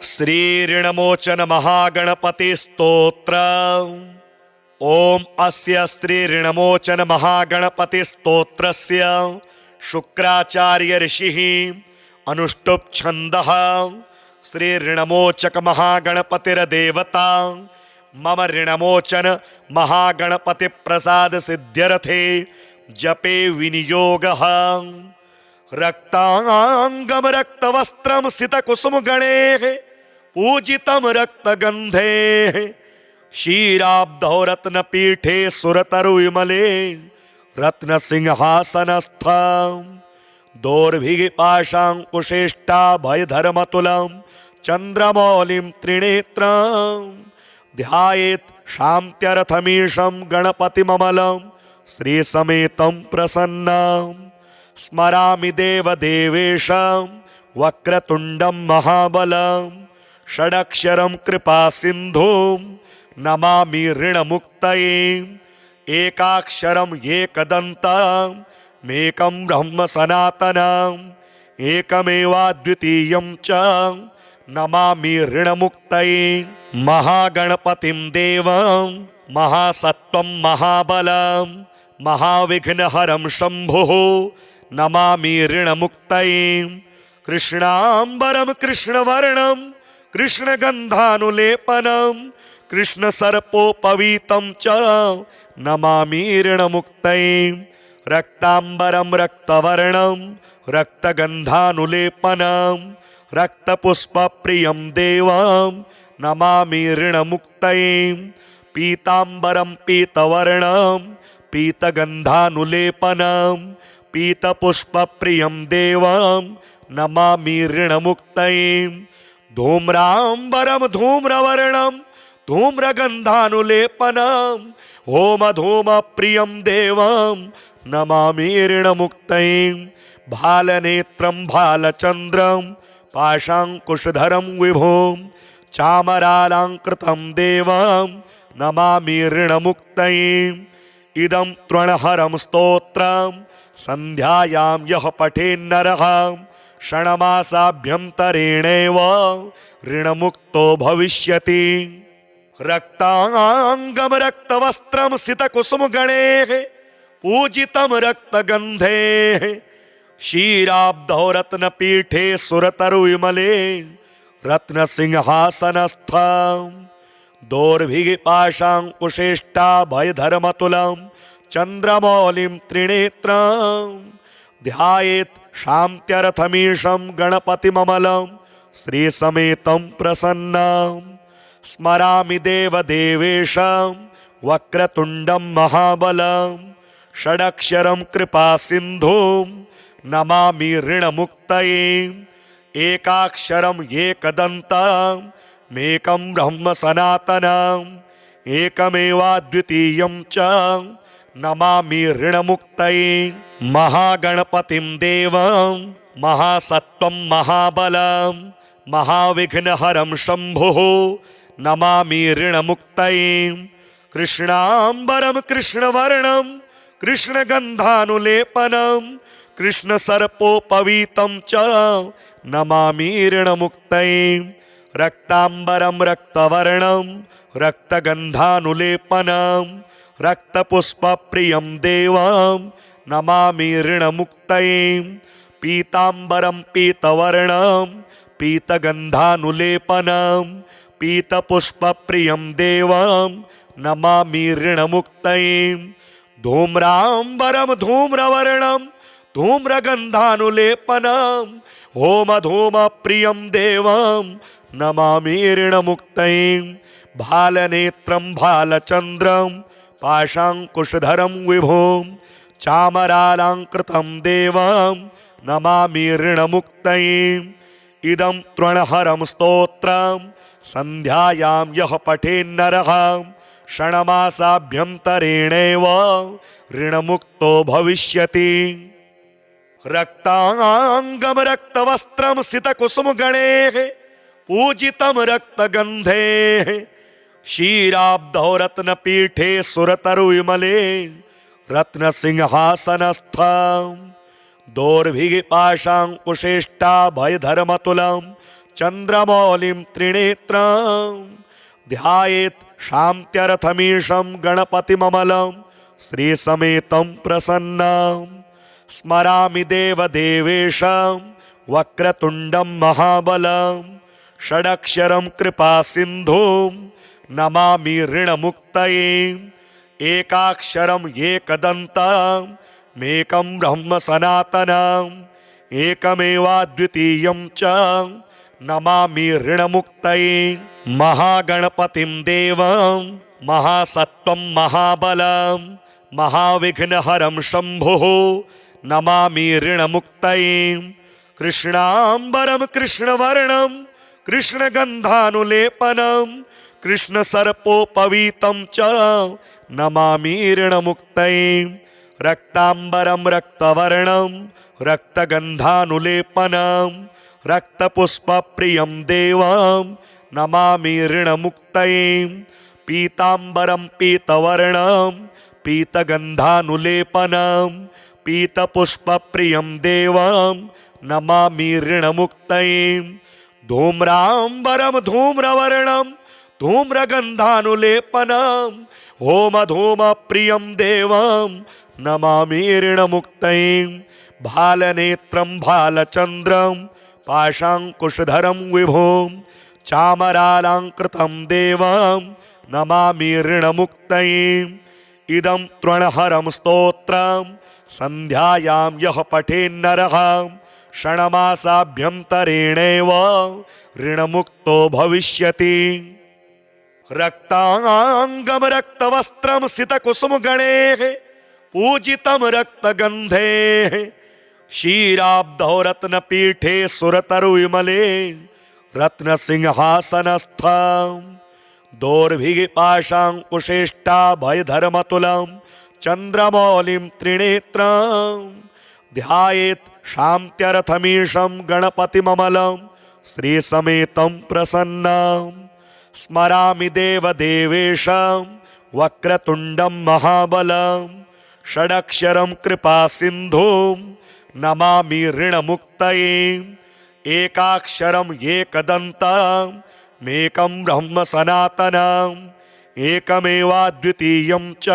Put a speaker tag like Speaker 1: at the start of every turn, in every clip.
Speaker 1: श्री ऋणमोचन महागणपति स्तोत्र। ओम अस्य श्री ऋणमोचन महागणपति स्तोत्रस्य शुक्राचार्य ऋषिः अनुष्टुप् छन्दः। श्री ऋणमोचक महागणपतिर्देवता मम ऋणमोचन महागणपति प्रसाद सिद्ध्यर्थे जपे विनियोगः। रक्तांगम रक्तवस्त्रम सितकुसुम गणेः पूजितं रक्तगन्धेः क्षीराब्धौ रत्नपीठे सुरतरुविमले रत्नसिंहासनस्थं दोर्भिपाशाङ्कुशेष्टाभयधर्मतुलं चन्द्रमौलिं त्रिनेत्रं ध्यायेत् शान्त्यर्थमीशं गणपतिममलं श्रीसमेतं प्रसन्नं। स्मरामि देवदेवेशं वक्रतुण्डं महाबलं षडक्षरं कृपासिन्धुं नमामि ऋणमुक्तये। एकाक्षरम् एकदन्तम् मेकं ब्रह्म सनातनम् एकमेवाद्वितीयं च नमामि ऋणमुक्तये। महागणपतिं देवं महासत्त्वं महाबलं महाविघ्नहरं शम्भुः नमामि ऋणमुक्तये। कृष्णाम्बरं कृष्णवर्णं कृष्णगन्धानुलेपनं कृष्णसर्पोपवीतं च नमामि ऋणमुक्तये। रक्ताम्बरं रक्तवर्णं रक्तगन्धानुलेपनं रक्तपुष्पप्रियं देवं नमामि ऋणमुक्तये। पीताम्बरं पीतवर्णं पीतगन्धानुलेपनं पीतपुष्पप्रियं देवं नमामि ऋणमुक्तये। धूम्राम्बरं धूम्रवर्णं धूम्रगन्धानुलेपनं होमधूमप्रियं देवं नमामि ऋणमुक्तये। भालनेत्रं भालचन्द्रं पाशाङ्कुशधरं विभुं चामरालङ्कृतं देवं नमामि ऋणमुक्तये। इदं तृणहरं स्तोत्रं सन्ध्यायां यः पठेन्नरः षण्मासाभ्यन्तरेणैव ऋणमुक्तो भविष्यति। रक्तांगम रक्तवस्त्रं सितकुसुम गणेः पूजितं रक्तगन्धेः क्षीराब्धौ रत्नपीठे सुरतरुविमले रत्नसिंहासनस्थं दोर्भिपाशाङ्कुशेष्टाभयधर्मतुलं चन्द्रमौलिं त्रिनेत्रं ध्यायेत् शान्त्यर्थमीशं गणपतिममलं श्रीसमेतं प्रसन्नं। स्मरामि देवदेवेशं वक्रतुण्डं महाबलं षडक्षरं कृपासिन्धुं नमामि ऋणमुक्तये। एकाक्षरम् एकदन्तं मेकं ब्रह्म सनातनम् एकमेवाद्वितीयं च नमामि ऋणमुक्तये। महागणपतिं देवं महासत्त्वं महाबलं महाविघ्नहरं शम्भुः नमामि ऋणमुक्तये। कृष्णाम्बरं कृष्णवर्णं कृष्णगन्धानुलेपनं कृष्णसर्पोपवीतं च नमामि ऋणमुक्तये। रक्ताम्बरं रक्तवर्णं रक्तगन्धानुलेपनं रक्तपुष्पप्रियं देवं नमामि ऋणमुक्तये। पीताम्बरं पीतवर्णं पीतगन्धानुलेपनं पीतपुष्पप्रियं देवं नमामि ऋणमुक्तये। धूम्राम्बरं धूम्रवर्णं धूम्रगन्धानुलेपनं होमधूमप्रियं देवं नमामि ऋणमुक्तये। भालनेत्रं भालचन्द्रं पाशाङ्कुशधरं विभुं चामरालङ्कृतं देवं नमामि ऋणमुक्तये। इदं तृणहरं स्तोत्रं सन्ध्यायां यः पठेन्नरः षण्मासाभ्यन्तरेणैव ऋणमुक्तो भविष्यति। रक्तांगम रक्तवस्त्रं सितकुसुम गणेः पूजितं रक्तगन्धेः क्षीराब्धौ रत्नपीठे सुरतरुविमले रत्नसिंहासनस्थं दोर्भिपाशाङ्कुशेष्टाभयधर्मतुलं चंद्रमौलिं त्रिनेत्रं ध्यायेत् शान्त्यर्थमीशं गणपतिममलं श्रीसमेतं प्रसन्नं स्मरामि देवदेवेशं वक्रतुण्डं महाबलं षडक्षरं कृपासिन्धुं नमामि ऋणमुक्तये एकाक्षरम् एकदन्तं मेकं ब्रह्म सनातनम् एकमेवाद्वितीयं च नमामि ऋणमुक्तये महागणपतिं देवं महासत्त्वं महाबलं महाविघ्नहरं शम्भुः नमामि ऋणमुक्तये कृष्णाम्बरं कृष्णवर्णं कृष्णगन्धानुलेपनं कृष्णसर्पोपवीतं च नमामि ऋणमुक्तये रक्ताम्बरं रक्तवर्णं रक्तगन्धानुलेपनं रक्तपुष्पप्रियं देवं नमामि ऋणमुक्तये पीताम्बरं पीतवर्णं पीतगन्धानुलेपनं पीतपुष्पप्रियं देवं नमामि ऋणमुक्तये धूम्राम्बरं धूम्रवर्णं धूम्रगन्धानुलेपनं होमधूमप्रियं देवं नमामि ऋणमुक्तये भालनेत्रं भालचन्द्रं पाशाङ्कुशधरं विभुं चामरालङ्कृतं देवं नमामि ऋणमुक्तये इदं तृणहरं स्तोत्रं सन्ध्यायां यः पठेन्नरः षण्मासाभ्यन्तरेणैव ऋणमुक्तो भविष्यति रक्तांगं रक्तवस्त्रं सितकुसुमगणैः पूजितं रक्तगन्धैः क्षीराब्धौ रत्नपीठे सुरतरुविमले रत्नसिंहासनस्थं दोर्भिपाशाङ्कुशेष्टाभयधर्मतुलं चन्द्रमौलिं त्रिनेत्रं ध्यायेत् शान्त्यर्थमीशं गणपतिममलं श्रीसमेतं प्रसन्नं स्मरामि देवदेवेशं वक्रतुण्डं महाबलं षडक्षरं कृपासिन्धुं नमामि ऋणमुक्तये एकाक्षरम् एकदन्तं मेकं ब्रह्म सनातनम् एकमेवाद्वितीयं च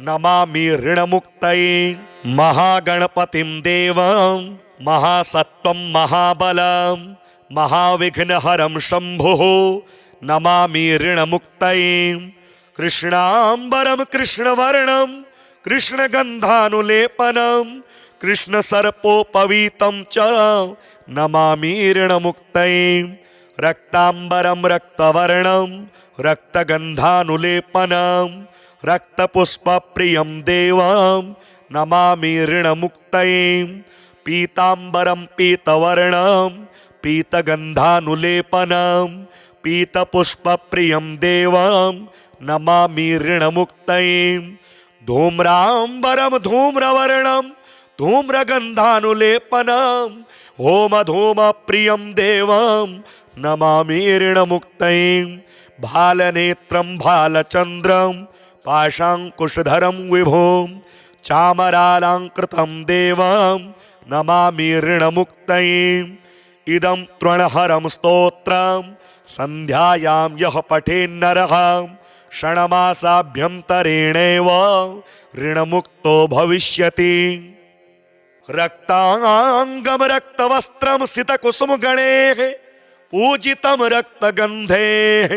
Speaker 1: नमामि ऋणमुक्तये महागणपतिं देवं महासत्त्वं महाबलं महाविघ्नहरं शम्भुः नमामि ऋणमुक्तये कृष्णाम्बरं कृष्णवर्णं कृष्णगन्धानुलेपनं कृष्णसर्पोपवीतं च नमामि ऋणमुक्तये रक्ताम्बरं रक्तवर्णं रक्तगन्धानुलेपनं रक्तपुष्पप्रियं देवं नमामि ऋणमुक्तये पीताम्बरं पीतवर्णं पीतगन्धानुलेपनं पीतपुष्पप्रियं देवं नमामि ऋणमुक्तये धूम्राम्बरं धूम्रवर्णं धूम्रगन्धानुलेपनं होमधूमप्रियं देवं नमामि ऋणमुक्तये भालनेत्रं भालचन्द्रं पाशाङ्कुशधरं विभुं चामरालङ्कृतं देवं नमामि ऋणमुक्तये इदं तृणहरं स्तोत्रं सन्ध्यायां यः पठेन्नरः षण्मासाभ्यन्तरेणैव ऋणमुक्तो भविष्यति रक्तांगं रक्तवस्त्रं सितकुसुमगणैः पूजितं रक्तगन्धैः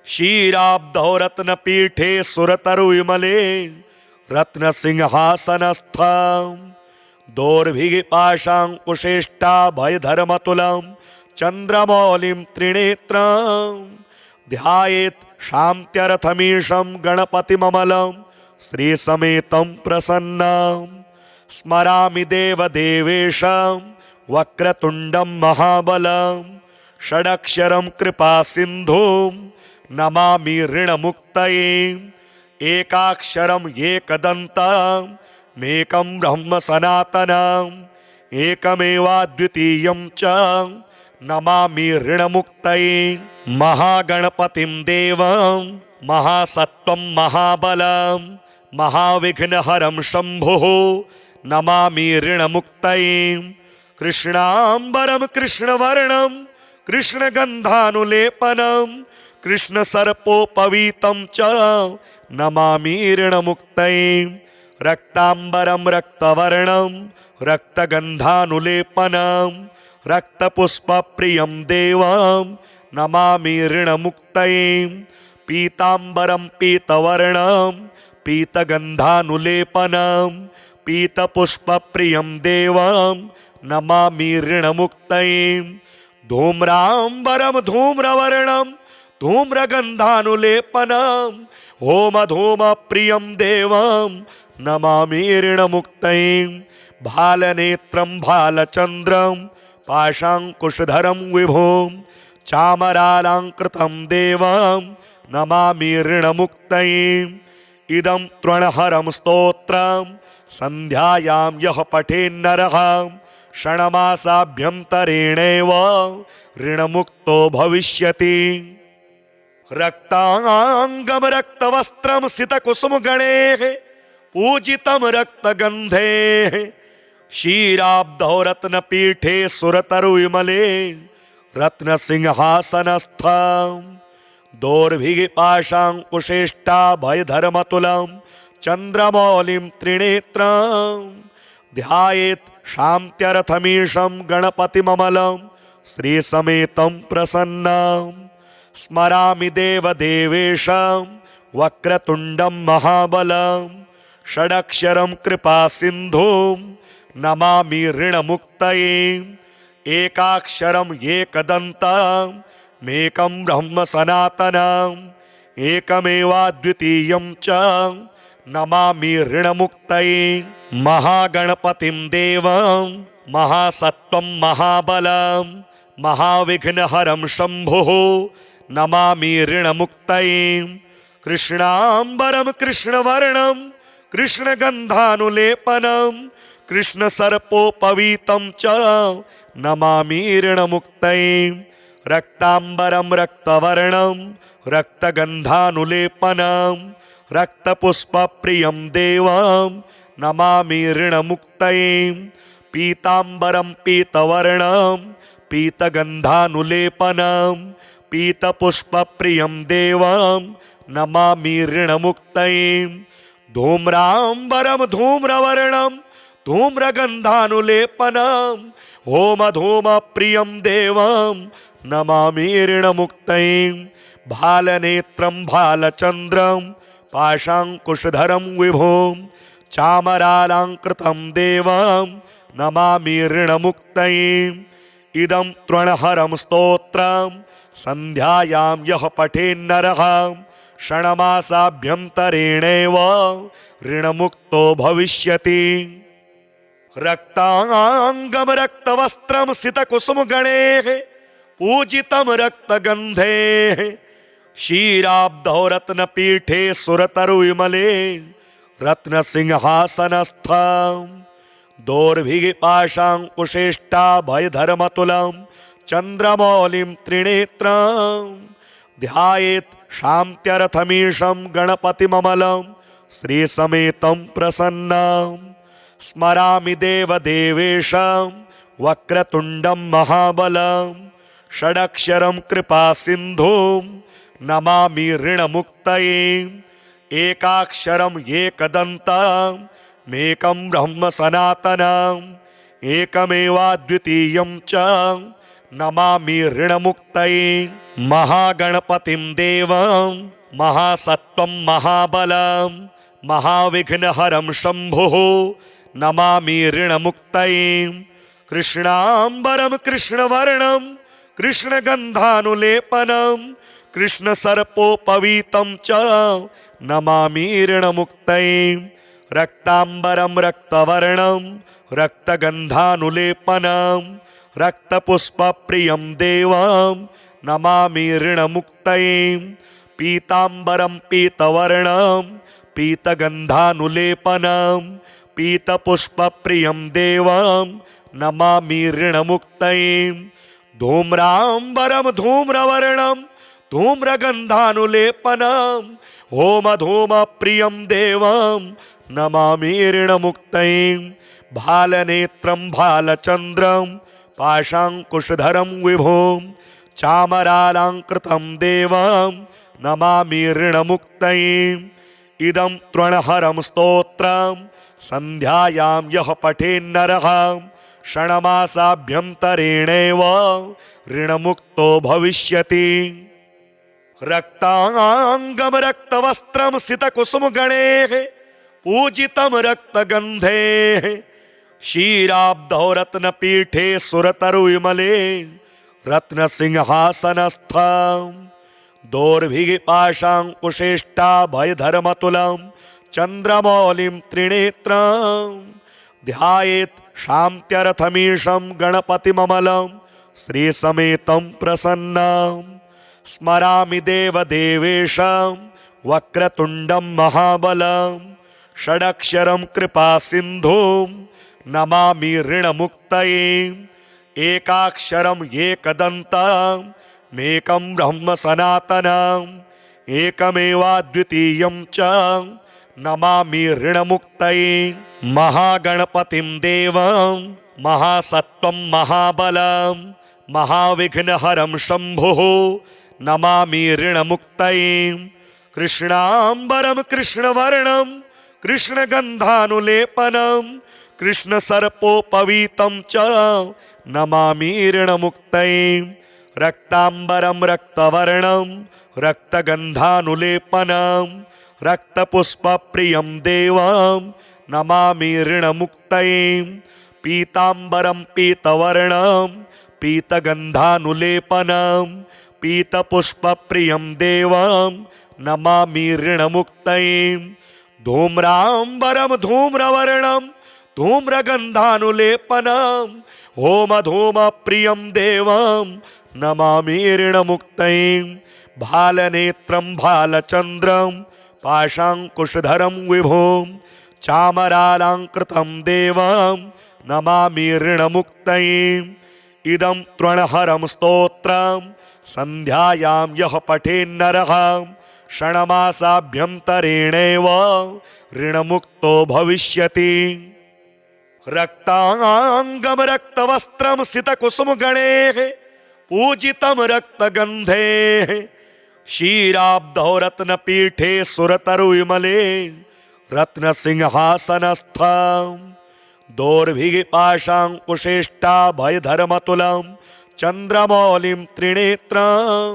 Speaker 1: क्षीराब्धौ रत्नपीठे सुरतरुविमले रत्नसिंहासनस्थं दोर्भिपाशाङ्कुशेष्टाभयधर्मतुलं चन्द्रमौलिं त्रिनेत्रं ध्यायेत् शान्त्यर्थमीशं गणपतिममलं श्रीसमेतं प्रसन्नं स्मरामि देवदेवेशं वक्रतुण्डं महाबलं षडक्षरं कृपासिन्धुं नमामि ऋणमुक्तये एकाक्षरम् एकदन्तं मेकं ब्रह्म सनातनम् एकमेवाद्वितीयं च नमामि ऋणमुक्तये महागणपतिं देवं महासत्त्वं महाबलं महाविघ्नहरं शम्भुः नमामि ऋणमुक्तये कृष्णाम्बरं कृष्णवर्णं कृष्णगन्धानुलेपनं कृष्णसर्पोपवीतं च नमामि ऋणमुक्तये रक्ताम्बरं रक्तवर्णं रक्तगन्धानुलेपनं रक्तपुष्पप्रियं देवं नमामि ऋणमुक्तये पीताम्बरं पीतवर्णं पीतगन्धानुलेपनं पीतपुष्पप्रियं देवं नमामि ऋणमुक्तये धूम्राम्बरं धूम्रवर्णं धूम्रगन्धानुलेपनं होमधूमप्रियं देवं नमामि ऋणमुक्तये भालनेत्रं भालचन्द्रं पाशाङ्कुशधरं विभुं चामरालङ्कृतं देवं नमामि ऋणमुक्तये इदं तृणहरं स्तोत्रं सन्ध्यायां यः पठेन्नरः षण्मासाभ्यन्तरेणैव ऋणमुक्तो भविष्यति रक्ताङ्गं रक्तवस्त्रं सितकुसुमगणैः पूजितं रक्तगन्धैः क्षीराब्धौ रत्नपीठे सुरतरुविमले रत्नसिंहासनस्थं दोर्भिपाशाङ्कुशेष्टाभयधर्मतुलं चन्द्रमौलिं त्रिनेत्रं ध्यायेत् शान्त्यर्थमीशं गणपतिममलं श्रीसमेतं प्रसन्नं स्मरामि देवदेवेशं वक्रतुण्डं महाबलं षडक्षरं कृपासिन्धुं नमामि ऋणमुक्तये एकाक्षरम् एकदन्तम् मेकं ब्रह्म सनातनम् एकमेवाद्वितीयं च नमामि ऋणमुक्तये महागणपतिं देवं महासत्त्वं महाबलं महाविघ्नहरं शम्भुः नमामि ऋणमुक्तये कृष्णाम्बरं कृष्णवर्णं कृष्णगन्धानुलेपनं कृष्णसर्पोपवीतं च नमामि ऋणमुक्तये रक्ताम्बरं रक्तवर्णं रक्तगन्धानुलेपनं रक्तपुष्पप्रियं देवं नमामि ऋणमुक्तये पीताम्बरं पीतवर्णं पीतगन्धानुलेपनं पीतपुष्पप्रियं देवं नमामि ऋणमुक्तये धूम्राम्बरं धूम्रवर्णं धूम्रगन्धानुलेपनं होमधूमप्रियं देवं नमामि ऋणमुक्तये भालनेत्रं भालचन्द्रं पाशाङ्कुशधरं विभुं चामरालङ्कृतं देवं नमामि ऋणमुक्तये इदं तृणहरं स्तोत्रं सन्ध्यायां यः पठेन्नरः षण्मासाभ्यन्तरेणैव ऋणमुक्तो भविष्यति रक्ताङ्गं रक्तवस्त्रं सितकुसुमगणैः पूजितं रक्तगन्धैः क्षीराब्धौ रत्नपीठे सुरतरुविमले रत्नसिंहासनस्थं दोर्भिपाशाङ्कुशेष्टाभयधर्मतुलं चन्द्रमौलिं त्रिनेत्रं ध्यायेत् शान्त्यर्थमीशं गणपतिममलं श्रीसमेतं प्रसन्नं स्मरामि देवदेवेशं वक्रतुण्डं महाबलं षडक्षरं कृपासिन्धुं नमामि ऋणमुक्तये एकाक्षरम् एकदन्तं मेकं ब्रह्म सनातनम् एकमेवाद्वितीयं च नमामि ऋणमुक्तये महागणपतिं देवं महासत्त्वं महाबलं महाविघ्नहरं शम्भुः नमामि ऋणमुक्तये कृष्णाम्बरं कृष्णवर्णं कृष्णगन्धानुलेपनं कृष्णसर्पोपवीतं च नमामि ऋणमुक्तये रक्ताम्बरं रक्तवर्णं रक्तगन्धानुलेपनं रक्तपुष्पप्रियं देवं नमामि ऋणमुक्तये पीताम्बरं पीतवर्णं पीतगन्धानुलेपनं पीतपुष्पप्रियं देवं नमामि ऋणमुक्तये धूम्राम्बरं धूम्रवर्णं धूम्रगन्धानुलेपनं होमधूमप्रियं देवं नमामि ऋणमुक्तये भालनेत्रं भालचन्द्रं पाशाङ्कुशधरं विभुं चामरालंकृतं देवं नमामि ऋणमुक्तये। इदं तृणहरं स्तोत्रं संध्यायां यः पठेन्नरः षण्मासाभ्यन्तरेणैव ऋणमुक्तो भविष्यति। रक्तांगम रक्तवस्त्रं सितकुसुमगणैः पूजितं रक्तगन्धैः क्षीराब्धौ रत्नपीठे सुरतरुविमले रत्नसिंहासनस्थं दोर्भिपाशाङ्कुशेष्टाभयधर्मतुलं चन्द्रमौलिं त्रिनेत्रं ध्यायेत् शान्त्यर्थमीशं गणपतिममलं श्रीसमेतं प्रसन्नं। स्मरामि देवदेवेशं वक्रतुण्डं महाबलं षडक्षरं कृपासिन्धुं नमामि ऋणमुक्तये। एकाक्षरम् एकदन्तम् मेकं ब्रह्म सनातनम् एकमेवाद्वितीयं च नमामि ऋणमुक्तये। महागणपतिं देवं महासत्त्वं महाबलं महाविघ्नहरं शम्भुः नमामि ऋणमुक्तये। कृष्णाम्बरं कृष्णवर्णं कृष्णगन्धानुलेपनं कृष्णसर्पोपवीतं च नमामि ऋणमुक्तये। रक्ताम्बरं रक्तवर्णं रक्तगन्धानुलेपनं रक्तपुष्पप्रियं देवं नमामि ऋणमुक्तये। पीताम्बरं पीतवर्णं पीतगन्धानुलेपनं पीतपुष्पप्रियं देवं नमामि ऋणमुक्तये। धूम्राम्बरं धूम्रवर्णं धूम्रगन्धानुलेपनं होमधूमप्रियं देवं नमामि ऋणमुक्तये। भालनेत्रं भालचन्द्रं पाशाङ्कुशधरं विभुं चामरालंकृतं देवं नमामि ऋणमुक्तये। इदं तृणहरं स्तोत्रं संध्यायां यः पठेन्नरः षण्मासाभ्यन्तरेणैव ऋणमुक्तो भविष्यति। रक्तांगम रक्तवस्त्रं सितकुसुमगणैः पूजितं रक्तगन्धैः क्षीराब्धौ रत्नपीठे सुरतरुविमले रत्नसिंहासनस्थं दोर्भिपाशाङ्कुशेष्टाभयधर्मतुलं चन्द्रमौलिं त्रिनेत्रं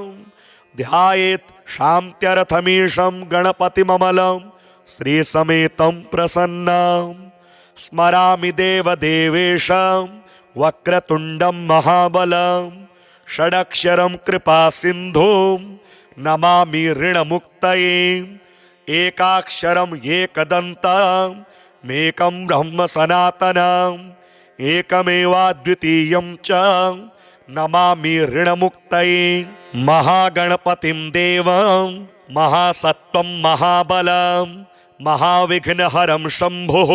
Speaker 1: ध्यायेत् शान्त्यर्थमीशं गणपतिममलं श्रीसमेतं प्रसन्नं। स्मरामि देवदेवेशं वक्रतुण्डं महाबलं षडक्षरं कृपासिन्धुं नमामि ऋणमुक्तये। एकाक्षरम् एकदन्तम् मेकं ब्रह्म सनातनम् एकमेवाद्वितीयं च नमामि ऋणमुक्तये। महागणपतिं देवं महासत्त्वं महाबलं महाविघ्नहरं शम्भुः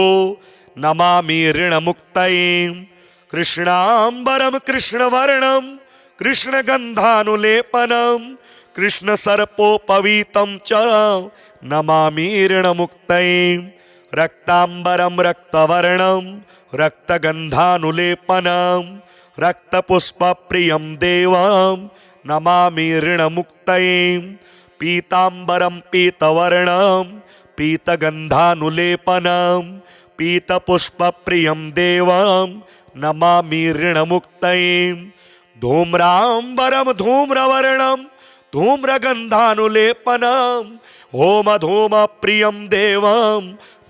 Speaker 1: नमामि ऋणमुक्तये। कृष्णाम्बरं कृष्णवर्णं कृष्णगन्धानुलेपनं कृष्णसर्पोपवीतं च नमामि ऋणमुक्तये। रक्ताम्बरं रक्तवर्णं रक्तगन्धानुलेपनं रक्तपुष्पप्रियं देवं नमामि ऋणमुक्तये। पीताम्बरं पीतवर्णं पीतगन्धानुलेपनं पीतपुष्पप्रियं देवं नमामि ऋणमुक्तये। धूम्राम्बरं धूम्रवर्णं धूम्रगन्धानुलेपनं होमधूमप्रियं देवं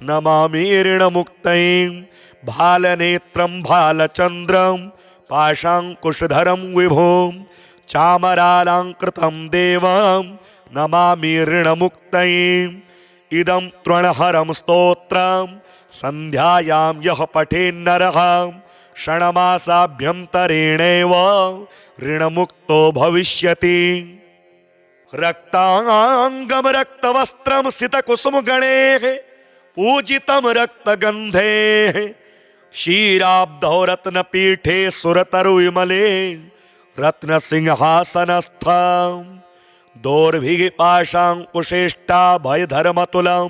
Speaker 1: नमामि ऋणमुक्तये। भालनेत्रं भालचन्द्रं पाशाङ्कुशधरं विभुं चामरालंकृतं देवं नमामि ऋणमुक्तये। इदं तृणहरं स्तोत्रं संध्यायां यः पठेन्नरः षण्मासाभ्यन्तरेणैव ऋणमुक्तो भविष्यति। रक्तांगम रक्तवस्त्रं सितकुसुमगणैः पूजितं रक्तगन्धैः क्षीराब्धौ रत्नपीठे सुरतरुविमले रत्नसिंहासनस्थं दोर्भिपाशाङ्कुशेष्टाभयधर्मतुलं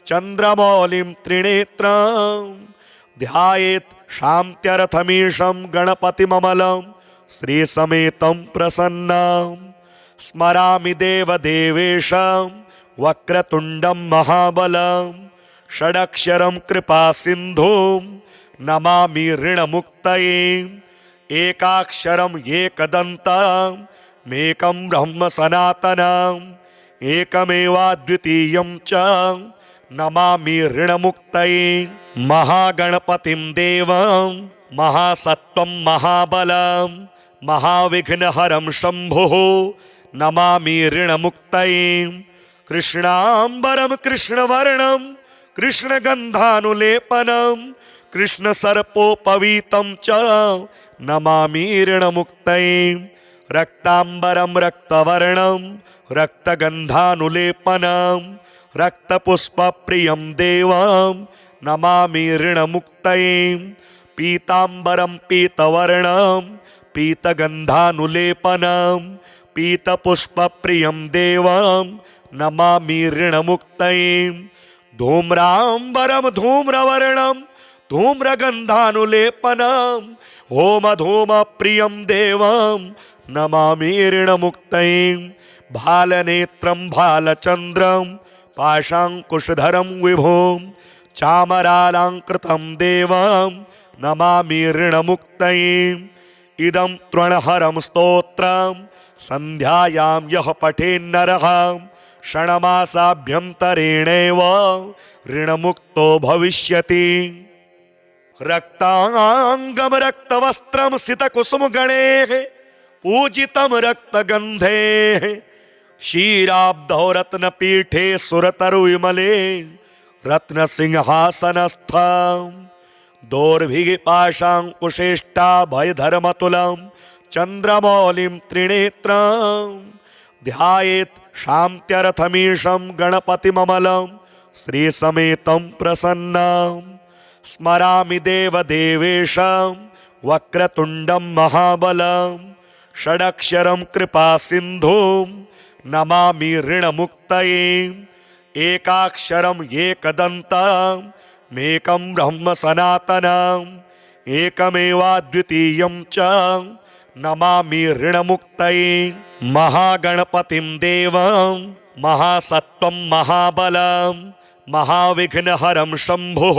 Speaker 1: चन्द्रमौलिं त्रिनेत्रं ध्यायेत् शान्त्यर्थमीशं गणपतिममलं श्रीसमेतं प्रसन्नं स्मरामि देवदेवेशं वक्रतुण्डं महाबलं षडक्षरं कृपासिन्धुं नमामि ऋणमुक्तये एकाक्षरम् एकदन्तम् मेकं ब्रह्म सनातनम् एकमेवाद्वितीयं च नमामि ऋणमुक्तये महागणपतिं देवं महासत्त्वं महाबलं महाविघ्नहरं शम्भुः नमामि ऋणमुक्तये कृष्णाम्बरं कृष्णवर्णं कृष्णगन्धानुलेपनं कृष्णसर्पोपवीतं च नमामि ऋणमुक्तये रक्ताम्बरं रक्तवर्णं रक्तगन्धानुलेपनं रक्तपुष्पप्रियं देवं नमामि ऋणमुक्तये पीताम्बरं पीतवर्णं पीतगन्धानुलेपनं पीतपुष्पप्रियं देवं नमामि ऋणमुक्तये धूम्राम्बरं धूम्रवर्णं धूम्रगन्धानुलेपनं होमधूमप्रियं देवं नमामि ऋणमुक्तये भालनेत्रं भालचन्द्रं पाशाङ्कुशधरं विभुं चामरालङ्कृतं देवं नमामि ऋणमुक्तये इदं तृणहरं स्तोत्रं सन्ध्यायां यः पठेन्नरः षण्मासाभ्यन्तरेणैव ऋणमुक्तो भविष्यति रक्तांगम रक्तवस्त्रं सितकुसुमगणैः पूजितं रक्तगन्धैः क्षीराब्धौ रत्नपीठे सुरतरुविमले रत्नसिंहासनस्थं दोर्भिपाशाङ्कुशेष्टाभयधर्मतुलं चन्द्रमौलिं त्रिनेत्रं ध्यायेत् शान्त्यर्थमीशं गणपतिममलं श्रीसमेतं प्रसन्नं स्मरामि देवदेवेशं वक्रतुण्डं महाबलं षडक्षरं कृपासिन्धुं नमामि ऋणमुक्तये एकाक्षरम् एकदन्तं मेकं ब्रह्म सनातनम् एकमेवाद्वितीयं च नमामि ऋणमुक्तये महागणपतिं देवं महासत्त्वं महाबलं महाविघ्नहरं शम्भुः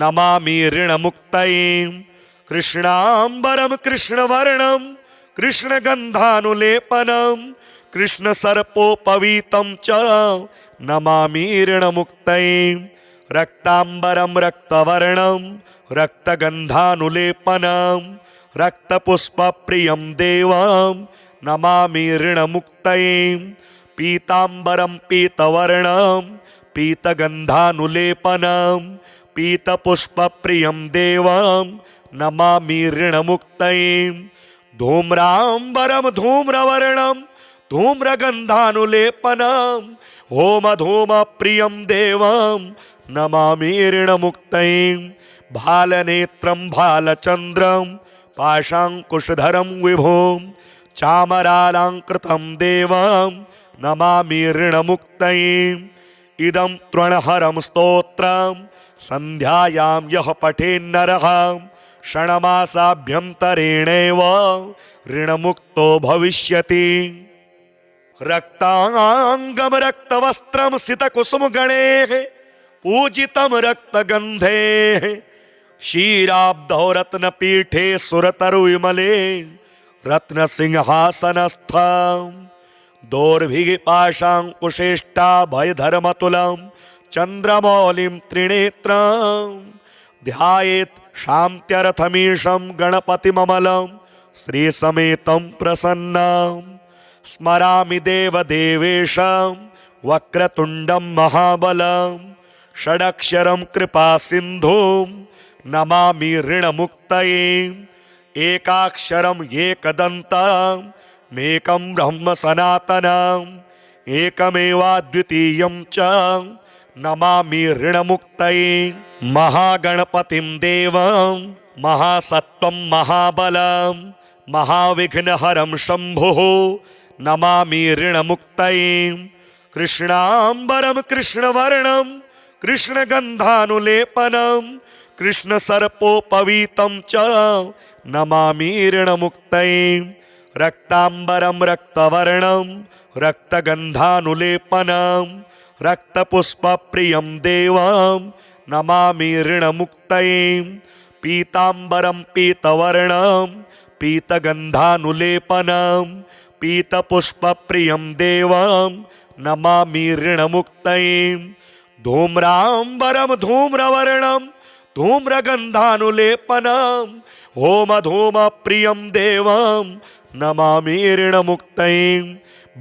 Speaker 1: नमामि ऋणमुक्तये कृष्णाम्बरं कृष्णवर्णं कृष्णगन्धानुलेपनं कृष्णसर्पोपवीतं च नमामि ऋणमुक्तये रक्ताम्बरं रक्तवर्णं रक्तगन्धानुलेपनं रक्तपुष्पप्रियं देवं नमामि ऋणमुक्तये पीताम्बरं पीतवर्णं पीतगन्धानुलेपनं पीतपुष्पप्रियं देवं नमामि ऋणमुक्तये धूम्राम्बरं धूम्रवर्णं धूम्रगन्धानुलेपनं होमधूमप्रियं देवं नमामि ऋणमुक्तये भालनेत्रं भालचन्द्रं पाशाङ्कुशधरं विभुं चामरालङ्कृतं देवं नमामि ऋणमुक्तये इदं तृणहरं स्तोत्रं सन्ध्यायां यः पठेन्नरः षण्मासाभ्यन्तरेणैव ऋणमुक्तो भविष्यति रक्तांगम रक्तवस्त्रं सितकुसुमगणैः पूजितं रक्तगन्धैः क्षीराब्धौ रत्नपीठे सुरतरुविमले रत्नसिंहासनस्थं दोर्भिपाशाङ्कुशेष्टाभयधर्मतुलं चन्द्रमौलिं त्रिनेत्रं ध्यायेत् शान्त्यर्थमीशं गणपतिममलं श्रीसमेतं प्रसन्नं स्मरामि देवदेवेशं वक्रतुण्डं महाबलं षडक्षरं कृपासिन्धुं नमामि ऋणमुक्तये एकाक्षरम् एकदन्तं मेकं ब्रह्म सनातनम् एकमेवाद्वितीयं च नमामि ऋणमुक्तये महागणपतिं देवं महासत्त्वं महाबलं महाविघ्नहरं शम्भुः नमामि ऋणमुक्तये कृष्णाम्बरं कृष्णवर्णं कृष्णगन्धानुलेपनं कृष्णसर्पोपवीतं च नमामि ऋणमुक्तये रक्तांबरं रक्तवर्णं रक्तगन्धानुलेपनं रक्तपुष्पप्रियं देवं नमामि ऋणमुक्तये पीतांबरं पीतवर्णं पीतगन्धानुलेपनं पीतपुष्पप्रियं देवं नमामि ऋणमुक्तये धूम्रांबरं धूम्रवर्णं धूम्रगन्धानुलेपनं होमधूमप्रियं देवं नमामि ऋणमुक्तये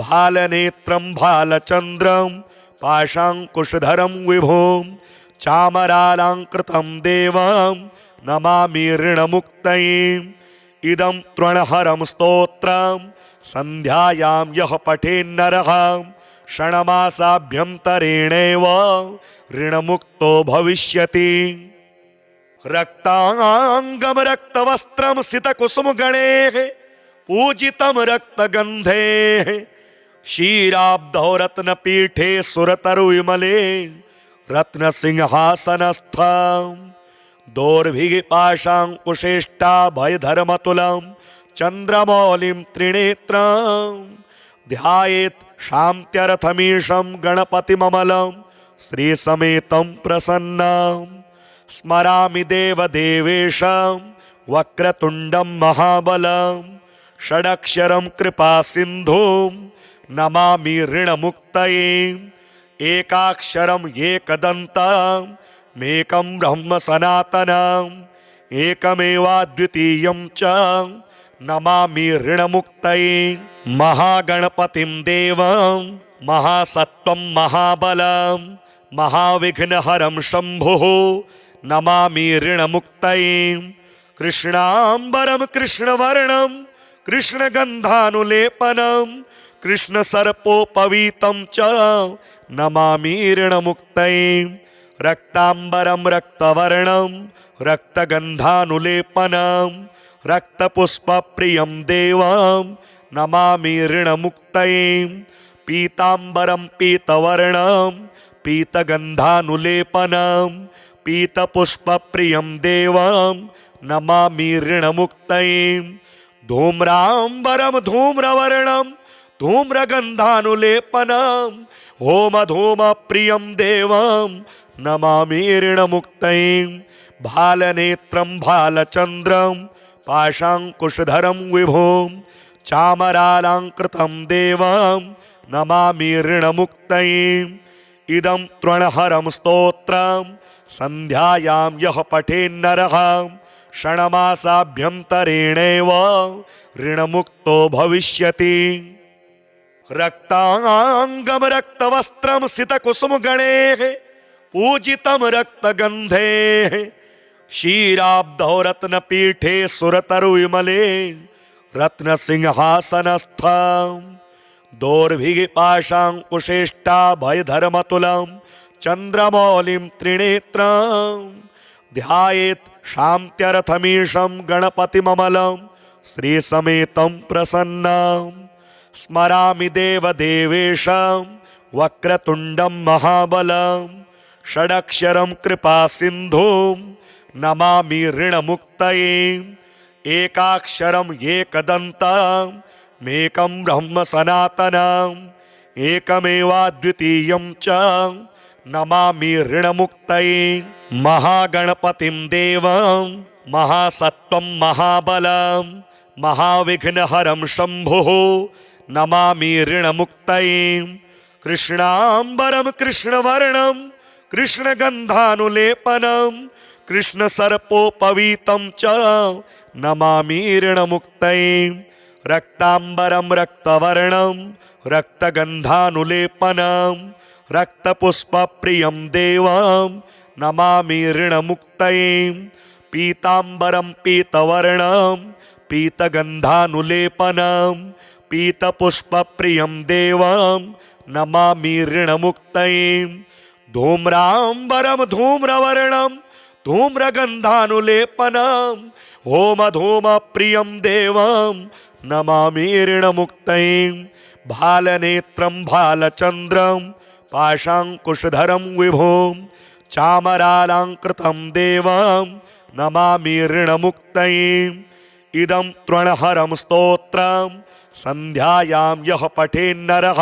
Speaker 1: भालनेत्रं भालचन्द्रं पाशाङ्कुशधरं विभुं चामरालङ्कृतं देवं नमामि ऋणमुक्तये इदं तृणहरं स्तोत्रं सन्ध्यायां यः पठेन्नरः षण्मासाभ्यन्तरेणैव ऋणमुक्तो भविष्यति रक्तांगं रक्तवस्त्रं सितकुसुमगणैः पूजितं रक्तगन्धैः क्षीराब्धौ रत्नपीठे सुरतरुविमले रत्नसिंहासनस्थं दोर्भिपाशाङ्कुशेष्टाभयधर्मतुलं चन्द्रमौलिं त्रिनेत्रं ध्यायेत् शान्त्यर्थमीशं गणपतिममलं श्रीसमेतं प्रसन्नं स्मरामि देवदेवेशं वक्रतुण्डं महाबलं षडक्षरं कृपासिन्धुं नमामि ऋणमुक्तये एकाक्षरम् एकदन्तं मेकं ब्रह्म सनातनम् एकमेवाद्वितीयं च नमामि ऋणमुक्तये महागणपतिं देवं महासत्त्वं महाबलं महाविघ्नहरं शम्भुः नमामि ऋणमुक्तये कृष्णांबरं कृष्णवर्णं कृष्णगन्धानुलेपनं कृष्णसर्पोपवीतं च नमामि ऋणमुक्तये रक्तांबरं रक्तवर्णं रक्तगन्धानुलेपनं रक्तपुष्पप्रियं देवं नमामि ऋणमुक्तये पीतांबरं पीतवर्णं पीतगन्धानुलेपनं पीतपुष्पप्रियं देवं नमामि ऋणमुक्तये धूम्रांबरं धूम्रवर्णं धूम्रगन्धानुलेपनं होमधूमप्रियं देवं नमामि ऋणमुक्तये भालनेत्रं भालचन्द्रं पाशाङ्कुशधरं विभुं चामरालङ्कृतं देवं नमामि ऋणमुक्तये इदं तृणहरं स्तोत्रं सन्ध्यायां यः पठेन्नरः षण्मासाभ्यन्तरेणैव ऋणमुक्तो भविष्यति रक्तांगं रक्तवस्त्रं सितकुसुमगणैः पूजितं रक्तगन्धैः क्षीराब्धौ रत्नपीठे सुरतरुविमले रत्नसिंहासनस्थं दोर्भिपाशाङ्कुशेष्टाभयधर्मतुलं चन्द्रमौलिं त्रिनेत्रं ध्यायेत् शान्त्यर्थमीशं गणपतिममलं श्रीसमेतं प्रसन्नं स्मरामि देवदेवेशं वक्रतुण्डं महाबलं षडक्षरं कृपासिन्धुं नमामि ऋणमुक्तये एकाक्षरम् एकदन्तं मेकं ब्रह्म सनातनम् एकमेवाद्वितीयं च नमामि ऋणमुक्तये महागणपतिं देवं महासत्त्वं महाबलं महाविघ्नहरं शम्भुः नमामि ऋणमुक्तये कृष्णांबरं कृष्णवर्णं कृष्णगन्धानुलेपनं कृष्णसर्पोपवीतं च नमामि ऋणमुक्तये रक्तांबरं रक्तवर्णं रक्तगन्धानुलेपनं रक्तपुष्पप्रियं देवं नमामि ऋणमुक्तये पीतांबरं पीतवर्णं पीतगन्धानुलेपनं पीतपुष्पप्रियं देवं नमामि ऋणमुक्तये धूम्रांबरं धूम्रवर्णं धूम्रगन्धानुलेपनं होमधूमप्रियं देवं नमामि ऋणमुक्तये भालनेत्रं भालचन्द्रं पाशाङ्कुशधरं विभुं चामरालङ्कृतं देवं नमामि ऋणमुक्तये। इदं तृणहरं स्तोत्रं सन्ध्यायां यः पठेन्नरः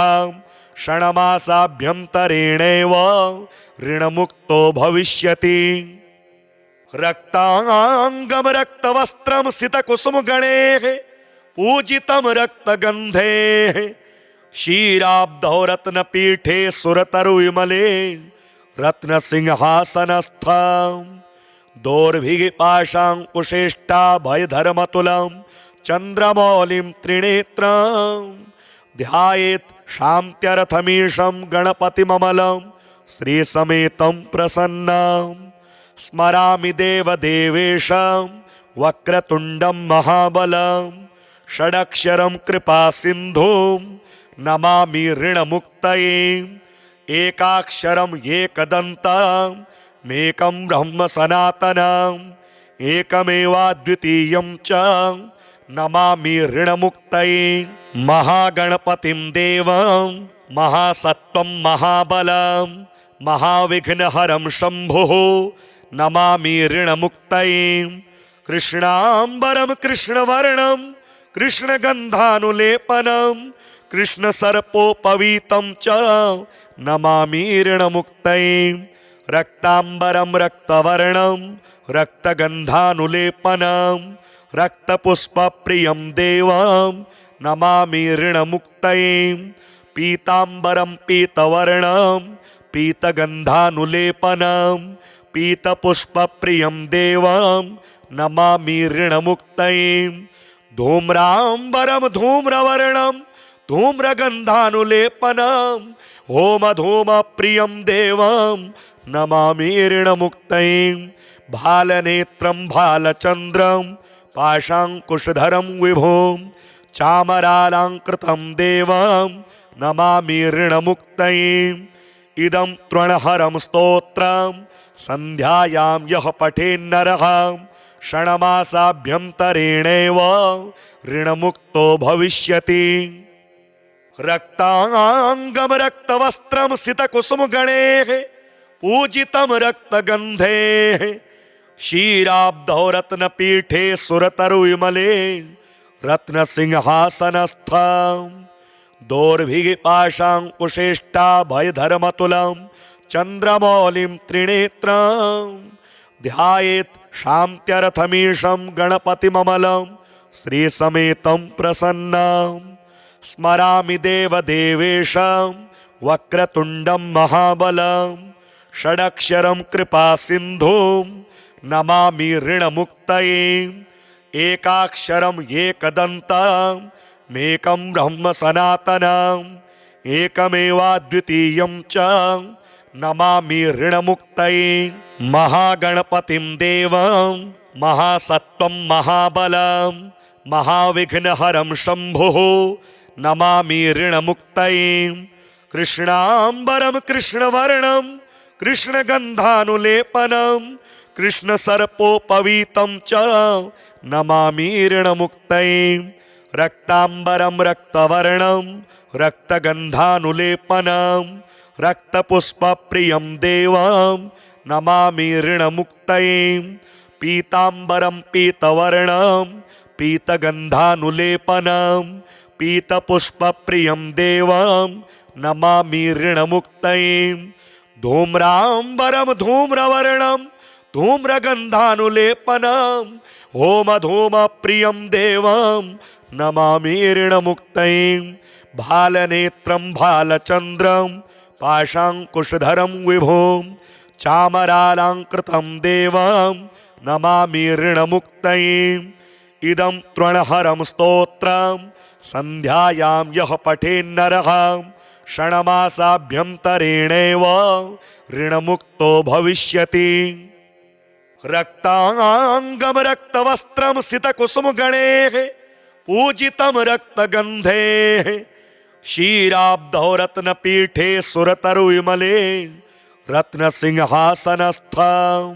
Speaker 1: षण्मासाभ्यन्तरेणैव ऋणमुक्तो भविष्यति। रक्तांगम रक्तवस्त्रं सितकुसुमगणैः पूजितं रक्तगन्धैः क्षीराब्धौ रत्नपीठे सुरतरुविमले रत्नसिंहासनस्थं दोर्भिपाशाङ्कुशेष्टाभयधर्मतुलं चन्द्रमौलिं त्रिनेत्रं ध्यायेत् शान्त्यर्थमीशं गणपतिममलं श्रीसमेतं प्रसन्नं। स्मरामि देवदेवेशं वक्रतुण्डं महाबलं षडक्षरं कृपासिन्धुं नमामि ऋणमुक्तये। एकाक्षरं एकदन्तं मेकं ब्रह्म सनातनम् एकमेवाद्वितीयं च नमामि ऋणमुक्तये। महागणपतिं देवं महासत्त्वं महाबलं महाविघ्नहरं शम्भुः नमामि ऋणमुक्तये। कृष्णाम्बरं कृष्णवर्णं कृष्णगन्धानुलेपनं कृष्णसर्पोपवीतं च नमामि ऋणमुक्तये। रक्ताम्बरं रक्तवर्णं रक्तगन्धानुलेपनं रक्तपुष्पप्रियं देवं नमामि ऋणमुक्तये। पीताम्बरं पीतवर्णं पीतगन्धानुलेपनं पीतपुष्पप्रियं देवं नमामि ऋणमुक्तये। धूम्राम्बरं धूम्रवर्णं धूम्रगन्धानुलेपनं होमधूमप्रियं देवं नमामि ऋणमुक्तये। भालनेत्रं भालचन्द्रं पाशाङ्कुशधरं विभुं चामरालङ्कृतं देवं नमामि ऋणमुक्तये। इदं तृणहरं स्तोत्रं सन्ध्यायां यः पठेन्नरः षण्मासाभ्यन्तरेणैव ऋणमुक्तो भविष्यति। रक्तांगम रक्तवस्त्रं सितकुसुमगणैः पूजितं रक्तगन्धैः क्षीराब्धौ रत्नपीठे सुरतरुविमले रत्नसिंहासनस्थं दोर्भिपाशाङ्कुशेष्टाभयधर्मतुलं चन्द्रमौलिं त्रिनेत्रं ध्यायेत् शान्त्यर्थमीशं गणपतिममलं श्रीसमेतं प्रसन्नं। स्मरामि देवदेवेशं वक्रतुण्डं महाबलं षडक्षरं कृपासिन्धुं नमामि ऋणमुक्तये। एकाक्षरं एकदन्तं मेकं ब्रह्म सनातनम् एकमेवाद्वितीयं च नमामि ऋणमुक्तये। महागणपतिं देवं महासत्त्वं महाबलं महाविघ्नहरं शम्भुः नमामि ऋणमुक्तये। कृष्णाम्बरं कृष्णवर्णं कृष्णगन्धानुलेपनं कृष्णसर्पोपवीतं च नमामि ऋणमुक्तये। रक्ताम्बरं रक्तवर्णं रक्तगन्धानुलेपनं रक्तपुष्पप्रियं देवं नमामि ऋणमुक्तये। पीताम्बरं पीतवर्णं पीतगन्धानुलेपनं पीतपुष्पप्रियं देवं नमामि ऋणमुक्तये। धूम्राम्बरं धूम्रवर्णं धूम्रगन्धानुलेपनं होमधूमप्रियं देवं नमामि ऋणमुक्तये। भालनेत्रं भालचन्द्रं पाशाङ्कुशधरं विभुं चामरालङ्कृतं देवं नमामि ऋणमुक्तये। इदं तृणहरं स्तोत्रं सन्ध्यायां यः पठेन्नरः षण्मासाभ्यन्तरेणैव ऋणमुक्तो भविष्यति। रक्तांगम रक्तवस्त्रं सितकुसुमगणैः पूजितं रक्तगन्धैः क्षीराब्धौ रत्नपीठे सुरतरुविमले रत्नसिंहासनस्थं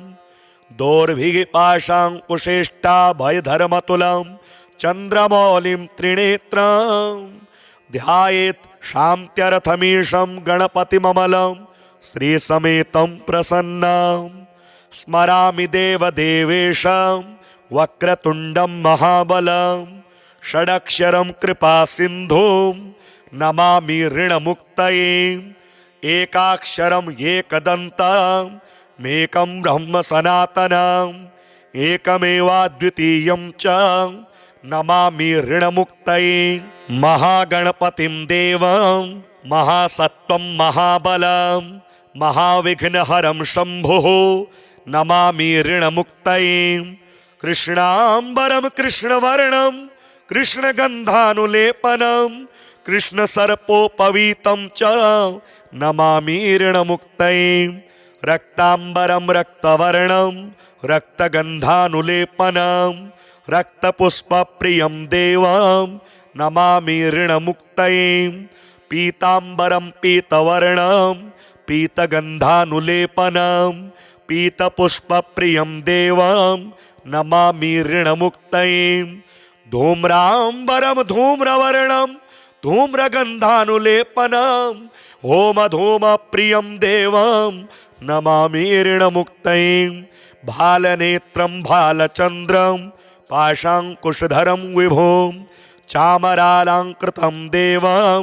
Speaker 1: दोर्भिपाशाङ्कुशेष्टाभयधर्मतुलं चन्द्रमौलिं त्रिनेत्रं ध्यायेत् शान्त्यर्थमीशं गणपतिममलं श्रीसमेतं प्रसन्नं स्मरामि देवदेवेशं वक्रतुण्डं महाबलं षडक्षरं कृपासिन्धुं नमामि ऋणमुक्तये एकाक्षरम् एकदन्तम् मेकं ब्रह्म सनातनम् एकमेवाद्वितीयं च नमामि ऋणमुक्तये महागणपतिं देवं महासत्त्वं महाबलं महाविघ्नहरं शम्भुः नमामि ऋणमुक्तये कृष्णाम्बरं कृष्णवर्णं कृष्णगन्धानुलेपनं कृष्णसर्पोपवीतं च नमामि ऋणमुक्तये रक्ताम्बरं रक्तवर्णं रक्तगन्धानुलेपनं रक्तपुष्पप्रियं देवं नमामि ऋणमुक्तये पीताम्बरं पीतवर्णं पीतगन्धानुलेपनं पीतपुष्पप्रियं देवं नमामि ऋणमुक्तये धूम्राम्बरं धूम्रवर्णं धूम्रगन्धानुलेपनं होमधूमप्रियं देवं नमामि ऋणमुक्तये भालनेत्रं भालचन्द्रं पाशाङ्कुशधरं विभुं चामरालङ्कृतं देवं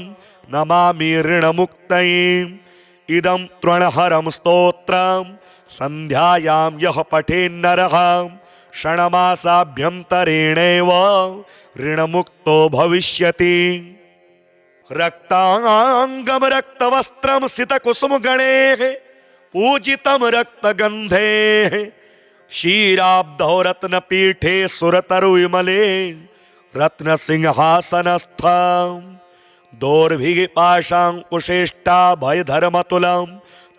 Speaker 1: नमामि ऋणमुक्तये इदं तृणहरं स्तोत्रं सन्ध्यायां यः पठेन्नरः षण्मासाभ्यन्तरेणैव ऋणमुक्तो भविष्यति रक्तांगं रक्तवस्त्रं सितकुसुमगणैः पूजितं रक्तगन्धैः क्षीराब्धौ रत्नपीठे सुरतरुविमले रत्नसिंहासनस्थं दोर्भिपाशाङ्कुशेष्टाभयधर्मतुलं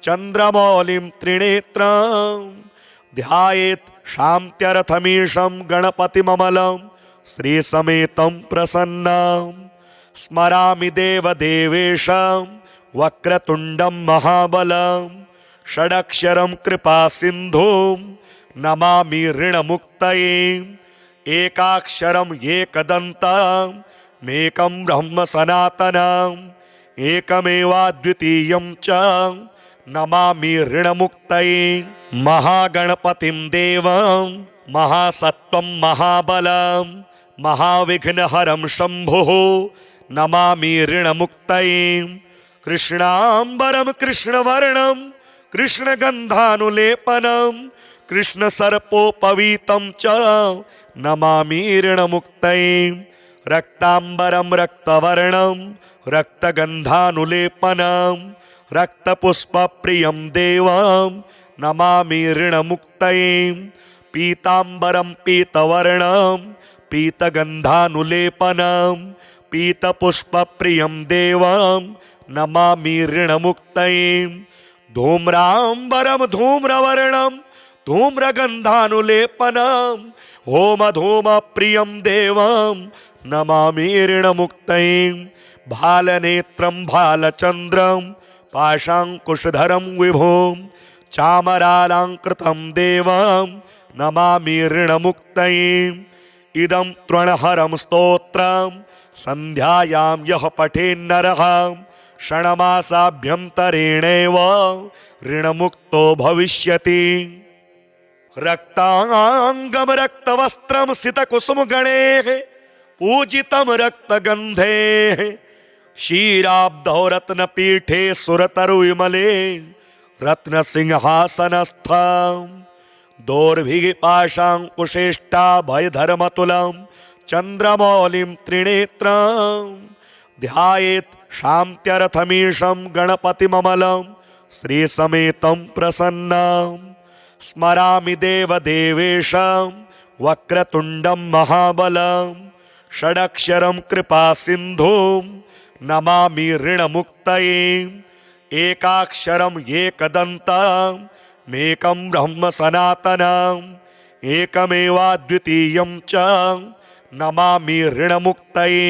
Speaker 1: चन्द्रमौलिं त्रिनेत्रं ध्यायेत् शान्त्यर्थमीशं गणपतिममलं श्रीसमेतं प्रसन्नं स्मरामि देवदेवेशं वक्रतुण्डं महाबलं षडक्षरं कृपासिन्धुं नमामि ऋणमुक्तये एकाक्षरम् एकदन्तं मेकं ब्रह्म सनातनम् एकमेवाद्वितीयं च नमामि ऋणमुक्तये महागणपतिं देवं महासत्त्वं महाबलं महाविघ्नहरं शम्भुः नमामि ऋणमुक्तये कृष्णाम्बरं कृष्णवर्णं कृष्णगन्धानुलेपनं कृष्णसर्पोपवीतं च नमामि ऋणमुक्तये रक्ताम्बरं रक्तवर्णं रक्तगन्धानुलेपनं रक्तपुष्पप्रियं देवं नमामि ऋणमुक्तये पीताम्बरं पीतवर्णं पीतगन्धानुलेपनं पीतपुष्पप्रियं देवं नमामि ऋणमुक्तये धूम्राम्बरं धूम्रवर्णं धूम्रगन्धानुलेपनं होमधूमप्रियं देवं नमामि ऋणमुक्तये भालनेत्रं भालचन्द्रं पाशाङ्कुशधरं विभुं चामरालङ्कृतं देवं नमामि ऋणमुक्तये इदं तृणहरं स्तोत्रं सन्ध्यायां यः पठेन्नरः षण्मासाभ्यन्तरेणैव ऋणमुक्तो भविष्यति रक्तांगं रक्तवस्त्रं सितकुसुमगणैः पूजितं रक्तगन्धैः क्षीराब्धौ रत्नपीठे सुरतरुविमले रत्नसिंहासनस्थं दोर्भिपाशाङ्कुशेष्टाभयधर्मतुलं चन्द्रमौलिं त्रिनेत्रं ध्यायेत् शान्त्यर्थमीशं गणपतिममलं श्रीसमेतं प्रसन्नं स्मरामि देवदेवेशं वक्रतुण्डं महाबलं षडक्षरं कृपासिन्धुं नमामि ऋणमुक्तये एकाक्षरम् एकदन्तं मेकं ब्रह्म सनातनम् एकमेवाद्वितीयं च नमामि ऋणमुक्तये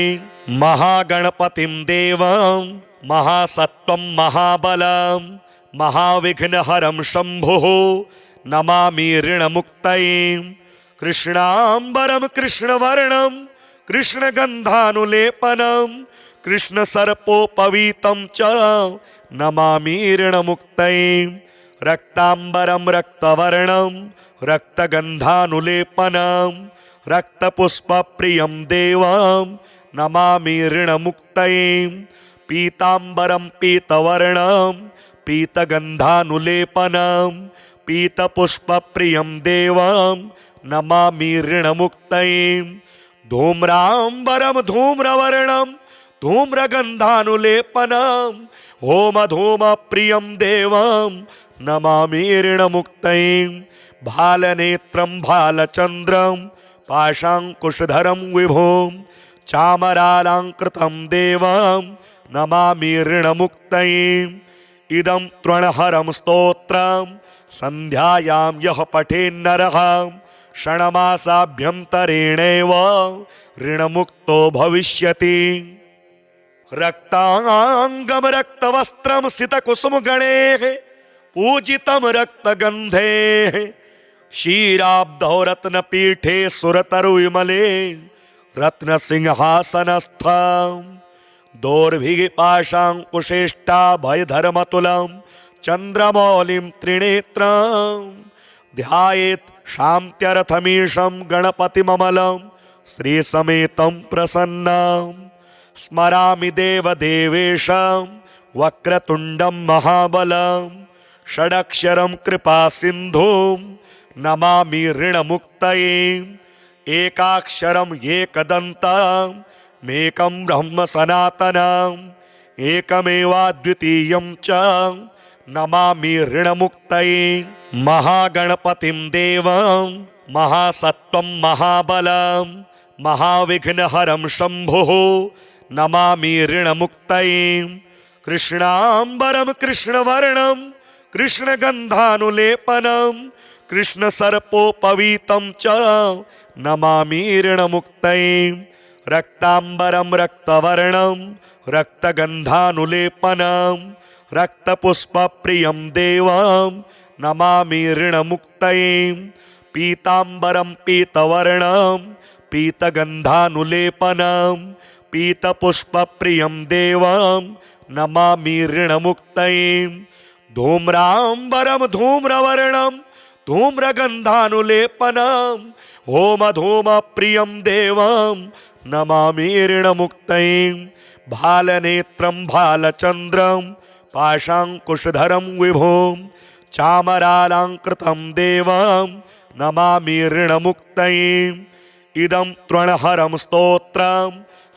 Speaker 1: महागणपतिं देवं महासत्त्वं महाबलं महाविघ्नहरं शम्भुः नमामि ऋणमुक्तये कृष्णाम्बरं कृष्णवर्णं कृष्णगन्धानुलेपनं कृष्ण सर्पोपवीतं च नमामि ऋणमुक्तये रक्तांबरं रक्तवर्णं रक्तगन्धानुलेपनं रक्तपुष्पप्रियं देवं नमामि ऋणमुक्तये पीतांबरं पीतवर्णं पीतगन्धानुलेपनं पीतपुष्पप्रियं देवं नमामि ऋणमुक्तये धूम्रांबरं धूम्रवर्णं धूम्रगन्धानुलेपनं होमधूमप्रियं देवं नमामि ऋणमुक्तये भालनेत्रं भालचन्द्रं पाशाङ्कुशधरं विभुं चामरालङ्कृतं देवं नमामि ऋणमुक्तये इदं तृणहरं स्तोत्रं सन्ध्यायां यः पठेन्नरः षण्मासाभ्यन्तरेणैव ऋणमुक्तो भविष्यति रक्तांगं रक्तवस्त्रं सितकुसुमगणैः पूजितं रक्तगन्धैः क्षीराब्धौ रत्नपीठे सुरतरुविमले रत्नसिंहासनस्थं दोर्भिपाशाङ्कुशेष्टाभयधर्मतुलं चन्द्रमौलिं त्रिनेत्रं ध्यायेत् शान्त्यर्थमीशं गणपतिममलं श्रीसमेतं प्रसन्नं स्मरामि देवदेवेशं वक्रतुण्डं महाबलं षडक्षरं कृपासिन्धुं नमामि ऋणमुक्तये एकाक्षरम् एकदन्तं मेकं ब्रह्म सनातनम् एकमेवाद्वितीयं च नमामि ऋणमुक्तये महागणपतिं देवं महासत्त्वं महाबलं महाविघ्नहरं शम्भुः नमामि ऋणमुक्तये कृष्णांबरं कृष्णवर्णं कृष्णगन्धानुलेपनं कृष्णसर्पोपवीतं च नमामि ऋणमुक्तये रक्तांबरं रक्तवर्णं रक्तगन्धानुलेपनं रक्तपुष्पप्रियं देवं नमामि ऋणमुक्तये पीतांबरं पीतवर्णं पीतगन्धानुलेपनं पीतपुष्पप्रियं देवं नमामि ऋणमुक्तये धूम्रांबरं धूम्रवर्णं धूम्रगन्धानुलेपनं होमधूमप्रियं देवं नमामि ऋणमुक्तये भालनेत्रं भालचन्द्रं पाशाङ्कुशधरं विभुं चामरालङ्कृतं देवं नमामि ऋणमुक्तये इदं तृणहरं स्तोत्रं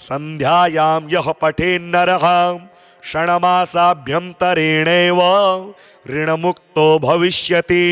Speaker 1: सन्ध्यायां यः पठेन्नरः षण्मासाभ्यन्तरेणैव ऋणमुक्तो भविष्यति।